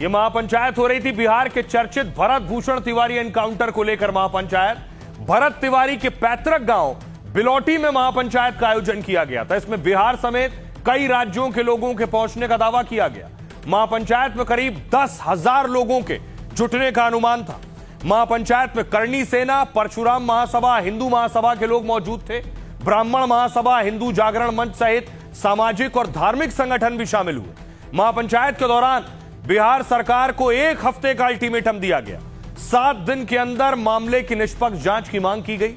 ये महापंचायत हो रही थी बिहार के चर्चित भरत भूषण तिवारी एनकाउंटर को लेकर। महापंचायत भरत तिवारी के पैतृक गांव बिलौटी में महापंचायत का आयोजन किया गया था। इसमें बिहार समेत कई राज्यों के लोगों के पहुंचने का दावा किया गया। महापंचायत में करीब 10,000 लोगों के जुटने का अनुमान था। महापंचायत में करणी सेना, परशुराम महासभा, हिंदू महासभा के लोग मौजूद थे। ब्राह्मण महासभा, हिंदू जागरण मंच सहित सामाजिक और धार्मिक संगठन भी शामिल हुए। महापंचायत के दौरान बिहार सरकार को 1 हफ्ते का अल्टीमेटम दिया गया। 7 दिन के अंदर मामले की निष्पक्ष जांच की मांग की गई।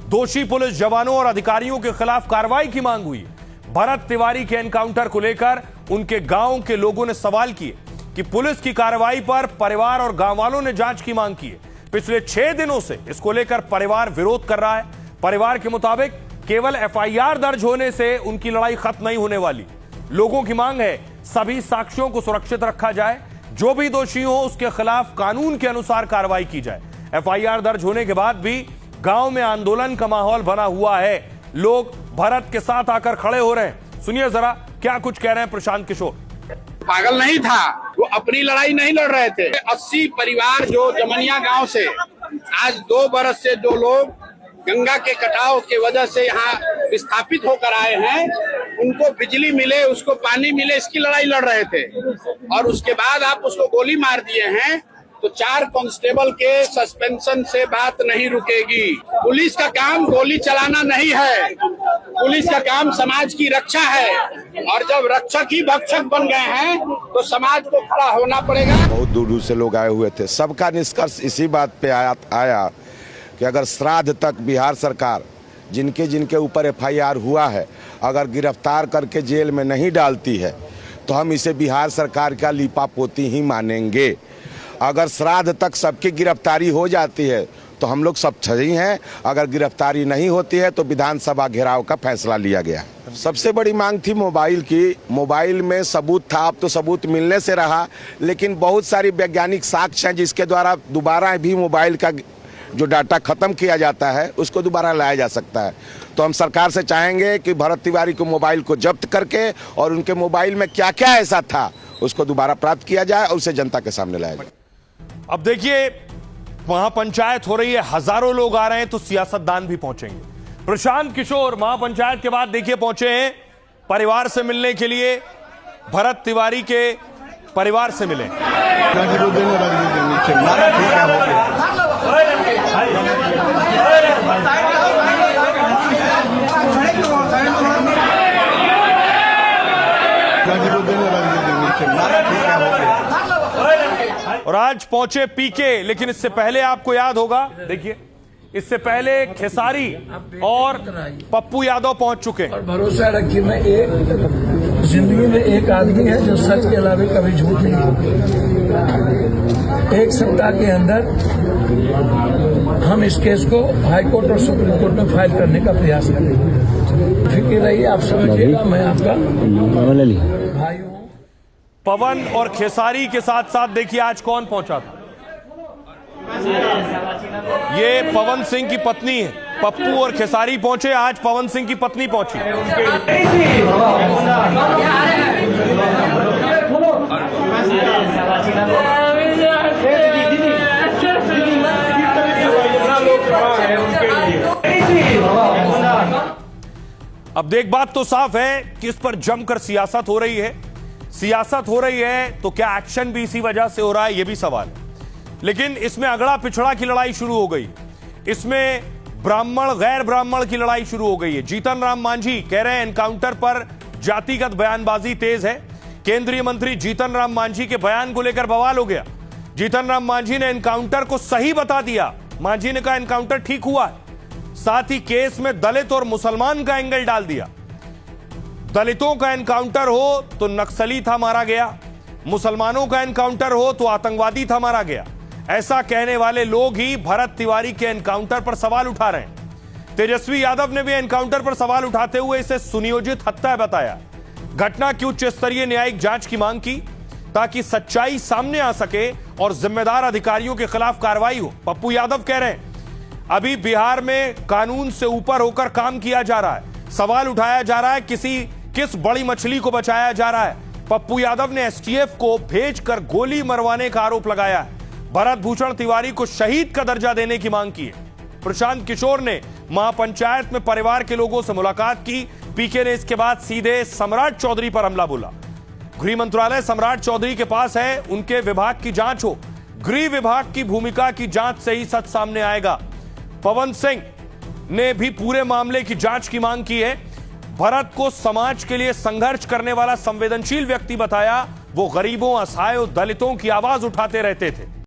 दोषी पुलिस जवानों और अधिकारियों के खिलाफ कार्रवाई की मांग हुई। भरत तिवारी के एनकाउंटर को लेकर उनके गांव के लोगों ने सवाल किए कि पुलिस की कार्रवाई पर परिवार और गांव वालों ने जांच की मांग की है। पिछले 6 दिनों से इसको लेकर परिवार विरोध कर रहा है। परिवार के मुताबिक केवल एफआईआर दर्ज होने से उनकी लड़ाई खत्म नहीं होने वाली। लोगों की मांग है सभी साक्ष्यों को सुरक्षित रखा जाए, जो भी दोषी हो उसके खिलाफ कानून के अनुसार कार्रवाई की जाए। एफआईआर दर्ज होने के बाद भी गांव में आंदोलन का माहौल बना हुआ है। लोग भरत के साथ आकर खड़े हो रहे हैं। सुनिए जरा क्या कुछ कह रहे हैं प्रशांत किशोर। पागल नहीं था, वो अपनी लड़ाई नहीं लड़ रहे थे। 80 परिवार जो जमनिया गांव से आज 2 बरस से जो लोग गंगा के कटाव की वजह से यहाँ विस्थापित होकर आए हैं, उनको बिजली मिले, उसको पानी मिले, इसकी लड़ाई लड़ रहे थे। और उसके बाद आप उसको गोली मार दिए हैं, तो 4 कांस्टेबल के सस्पेंशन से बात नहीं रुकेगी। पुलिस का काम गोली चलाना नहीं है, पुलिस का काम समाज की रक्षा है। और जब रक्षक ही भक्षक बन गए हैं तो समाज को खड़ा होना पड़ेगा। बहुत दूर दूर से लोग आए हुए थे। सबका निष्कर्ष इसी बात पे आया कि अगर श्राद्ध तक बिहार सरकार जिनके जिनके ऊपर एफआईआर हुआ है अगर गिरफ्तार करके जेल में नहीं डालती है तो हम इसे बिहार सरकार का लीपापोती ही मानेंगे। अगर श्राद्ध तक सबकी गिरफ्तारी हो जाती है तो हम लोग सब सही हैं। अगर गिरफ्तारी नहीं होती है तो विधानसभा घेराव का फैसला लिया गया। सबसे बड़ी मांग थी मोबाइल की। मोबाइल में सबूत था, अब तो सबूत मिलने से रहा, लेकिन बहुत सारी वैज्ञानिक साक्ष्य हैं जिसके द्वारा दोबारा भी मोबाइल का जो डाटा खत्म किया जाता है उसको दोबारा लाया जा सकता है। तो हम सरकार से चाहेंगे कि भरत तिवारी को मोबाइल को जब्त करके और उनके मोबाइल में क्या क्या ऐसा था उसको दोबारा प्राप्त किया जाए और उसे जनता के सामने लाया जाए। अब देखिए महापंचायत हो रही है, हजारों लोग आ रहे हैं तो सियासतदान भी पहुंचेंगे। प्रशांत किशोर महापंचायत के बाद देखिए पहुंचे हैं परिवार से मिलने के लिए। भरत तिवारी के परिवार से मिले। और आज पहुंचे पीके, लेकिन इससे पहले आपको याद होगा, देखिए इससे पहले खेसारी और पप्पू यादव पहुंच चुके हैं। और भरोसा रखिए, मैं एक जिंदगी में एक आदमी है जो सच के अलावा कभी झूठ नहीं बोलता। 1 सप्ताह के अंदर हम इस केस को हाई कोर्ट और सुप्रीम कोर्ट में फाइल करने का प्रयास करेंगे। फिक्र रहिए, आप समझिएगा, मैं आपका भाई हूँ। पवन और खेसारी के साथ साथ देखिए आज कौन पहुंचा था। ये पवन सिंह की पत्नी है। पप्पू और खेसारी पहुंचे, आज पवन सिंह की पत्नी पहुंची। अब देख, बात तो साफ है कि इस पर जमकर सियासत हो रही है। सियासत हो रही है तो क्या एक्शन भी इसी वजह से हो रहा है, यह भी सवाल है। लेकिन इसमें अगड़ा पिछड़ा की लड़ाई शुरू हो गई। इसमें ब्राह्मण गैर ब्राह्मण की लड़ाई शुरू हो गई है। जीतन राम मांझी कह रहे हैं एनकाउंटर पर जातिगत बयानबाजी तेज है। केंद्रीय मंत्री जीतन राम मांझी के बयान को लेकर बवाल हो गया। जीतन राम मांझी ने एनकाउंटर को सही बता दिया। मांझी ने कहा एनकाउंटर ठीक हुआ है। साथ ही केस में दलित और मुसलमान का एंगल डाल दिया। दलितों का एनकाउंटर हो तो नक्सली था, मारा गया। मुसलमानों का एनकाउंटर हो तो आतंकवादी था, मारा गया। ऐसा कहने वाले लोग ही भरत तिवारी के एनकाउंटर पर सवाल उठा रहे हैं। तेजस्वी यादव ने भी एनकाउंटर पर सवाल उठाते हुए इसे सुनियोजित हत्या बताया। घटना की उच्च स्तरीय न्यायिक जांच की मांग की ताकि सच्चाई सामने आ सके और जिम्मेदार अधिकारियों के खिलाफ कार्रवाई हो। पप्पू यादव कह रहे हैं अभी बिहार में कानून से ऊपर होकर काम किया जा रहा है। सवाल उठाया जा रहा है किस बड़ी मछली को बचाया जा रहा है। पप्पू यादव ने एसटीएफ को भेजकर गोली मरवाने का आरोप लगाया है। भरत भूषण तिवारी को शहीद का दर्जा देने की मांग की है। प्रशांत किशोर ने महापंचायत में परिवार के लोगों से मुलाकात की। पीके ने इसके बाद सीधे सम्राट चौधरी पर हमला बोला। गृह मंत्रालय सम्राट चौधरी के पास है, उनके विभाग की जांच हो। गृह विभाग की भूमिका की जांच से ही सच सामने आएगा। पवन सिंह ने भी पूरे मामले की जांच की मांग की है। भरत को समाज के लिए संघर्ष करने वाला संवेदनशील व्यक्ति बताया। वो गरीबों, असहायों, दलितों की आवाज उठाते रहते थे।